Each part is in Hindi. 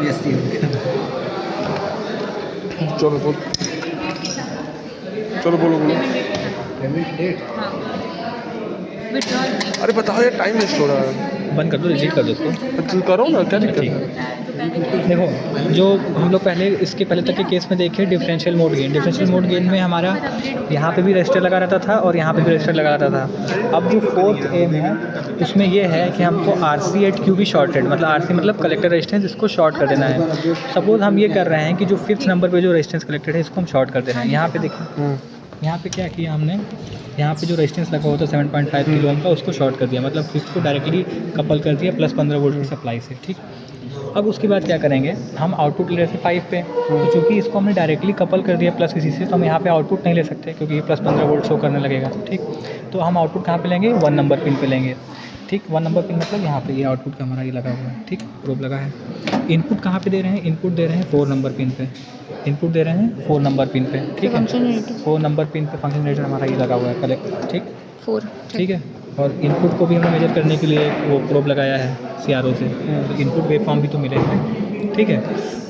बेइज्जती हो गया। चलो बोल, चलो बोलो बोलो। पेमेंट डेट हाँ, विड्रॉल फी। अरे बताओ यार, टाइम वेस्ट हो रहा है। बंद कर दो, रिजेक्ट कर दो इसको। तो करो ना, क्या दिक्कत ठीक है? तो पहले क्या देखो, जो हम लोग पहले इसके पहले तक के केस में देखे differential mode gain. Differential mode gain में हमारा यहाँ पे भी रजिस्टर लगा रहता था और यहाँ पे भी रजिस्टर लगा रहता था। अब जो फोर्थ एम है उसमें ये है कि हमको RC at Q B shorted, मतलब RC मतलब कलेक्टर रेजिस्टेंस, इसको शॉर्ट कर देना है। सपोज हम ये कर रहे हैं कि जो फिफ्थ नंबर पे जो रेजिस्टेंस कलेक्टेड है इसको हम शॉर्ट कर दे रहे हैं। यहाँ पे देखिए, यहाँ पे क्या किया हमने, यहाँ पे जो रेजिस्टेंस लगा हुआ था 7.5 किलो ओम का, उसको शॉर्ट कर दिया, मतलब फिफ्थ को डायरेक्टली कपल कर दिया प्लस 15 वोल्ट की सप्लाई से। ठीक, अब उसके बाद क्या करेंगे, हम आउटपुट ले रहे थे 5 पे, तो चूँकि इसको हमने डायरेक्टली कपल कर दिया प्लस किसी से, तो हम यहाँ पे आउटपुट नहीं ले सकते क्योंकि ये प्लस 15 वोल्ट शो करने लगेगा। ठीक, तो हम आउटपुट कहाँ पे लेंगे, 1 नंबर पिन पे लेंगे। ठीक, 1 नंबर पिन मतलब यहाँ पे ये आउटपुट का हमारा ये लगा हुआ है। ठीक, प्रोब लगा है। इनपुट कहाँ पे दे रहे हैं, इनपुट दे रहे हैं 4 नंबर पिन पे, इनपुट दे रहे हैं 4 नंबर पिन पे। ठीक है, 4 नंबर पिन पे फंक्शन जनरेटर हमारा ये लगा हुआ है कलेक्ट। ठीक, 4। ठीक है, और इनपुट को भी हमने मेजर करने के लिए वो प्रोब लगाया है CRO से, तो इनपुट वेव फॉर्म भी तो मिलेगा। ठीक है,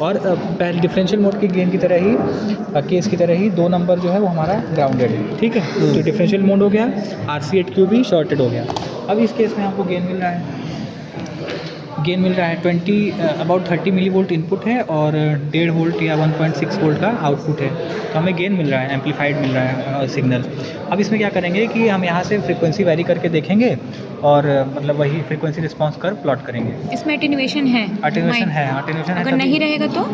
और पहले डिफरेंशियल मोड के गेन की तरह ही केस की तरह ही 2 नंबर जो है वो हमारा ग्राउंडेड है। ठीक है, तो डिफरेंशियल मोड हो गया, RC एट क्यू भी शॉर्टेड हो गया। अब इस केस में हमको गेन मिल रहा है, गेन मिल रहा है 20 30 मिली वोल्ट इनपुट है और 1.5 वोल्ट या 1.6 वोल्ट का आउटपुट है, तो हमें गेन मिल रहा है, एम्पलीफाइड मिल रहा है सिग्नल। अब इसमें क्या करेंगे कि हम यहाँ से फ्रीक्वेंसी वैरी करके देखेंगे और मतलब वही फ्रीक्वेंसी रिस्पांस कर्व प्लॉट करेंगे। इसमें अटेन्यूएशन है, अटेन्यूएशन है, अटेन्यूएशन है। अगर नहीं रहेगा तो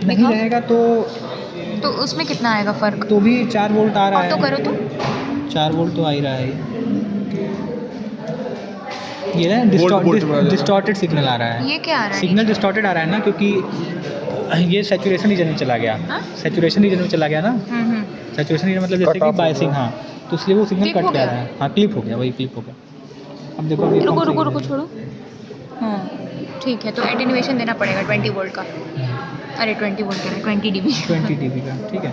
नहीं रहेगा तो उसमें कितना आएगा फ़र्क? तो भी 4 वोल्ट आ रहा है। तो करो तो 4 वोल्ट तो आ ही रहा है। ये ना डिस्टॉर्टेड सिग्नल आ रहा है। ये क्या आ रहा है? सिग्नल डिस्टॉर्टेड आ रहा है ना, क्योंकि ये सैचुरेशन रीजन में चला गया। हाँ? सैचुरेशन रीजन में चला गया ना। सैचुरेशन रीजन मतलब जैसे कि बायसिंग, हाँ, तो इसलिए वो सिग्नल क्लिप हो कट जा गया? रहा है। हाँ, क्लिप हो गया, वही क्लिप हो गया। अब देखो, अभी रुको कम रुको सिग्नल रुको है। छोड़ो। हाँ, ठीक है, तो एटेन्यूएशन देना पड़ेगा 20 वोल्ट का। अरे 20 वोल्ट का 20 dB। 20 dB का। ठीक है,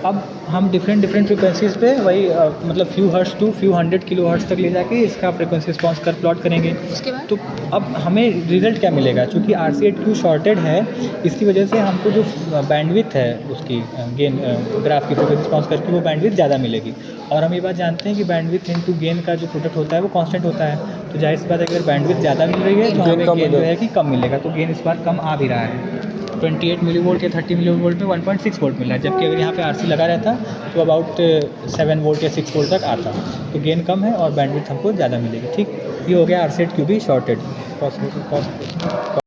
अब हम डिफरेंट फ्रिक्वेंसीज पे वही मतलब few hertz to few 100 kilo hertz तक ले जाके इसका फ्रिक्वेंसी रिस्पांस कर प्लॉट करेंगे। उसके बाद तो अब हमें रिजल्ट क्या मिलेगा, चूँकि RC एट क्यू शॉर्टेड है, इसकी वजह से हमको जो बैंडविड्थ है उसकी गेन ग्राफ की फ्रिक्वेंसी रिस्पांस करके वो बैंडविड्थ ज़्यादा मिलेगी। और हम ये बात जानते हैं कि बैंडविड्थ इनटू गेन का जो प्रोडक्ट होता है वो कांस्टेंट होता है, तो जाहिर सी बात है अगर बैंडविड्थ ज़्यादा मिल रही है तो हमें गेन जो है कि कम मिलेगा, तो गेन इस बार कम आ भी रहा है। 28 मिली वोल्ट या 30 मिली वोल्ट में 1.6 वोल्ट मिला है, जबकि अगर यहाँ पे RC लगा रहता तो अबाउट 7 वोल्ट या 6 वोल्ट तक आता, तो गेन कम है और बैंडविड्थ हमको ज़्यादा मिलेगी। ठीक, ये हो गया RC at Q B shorted.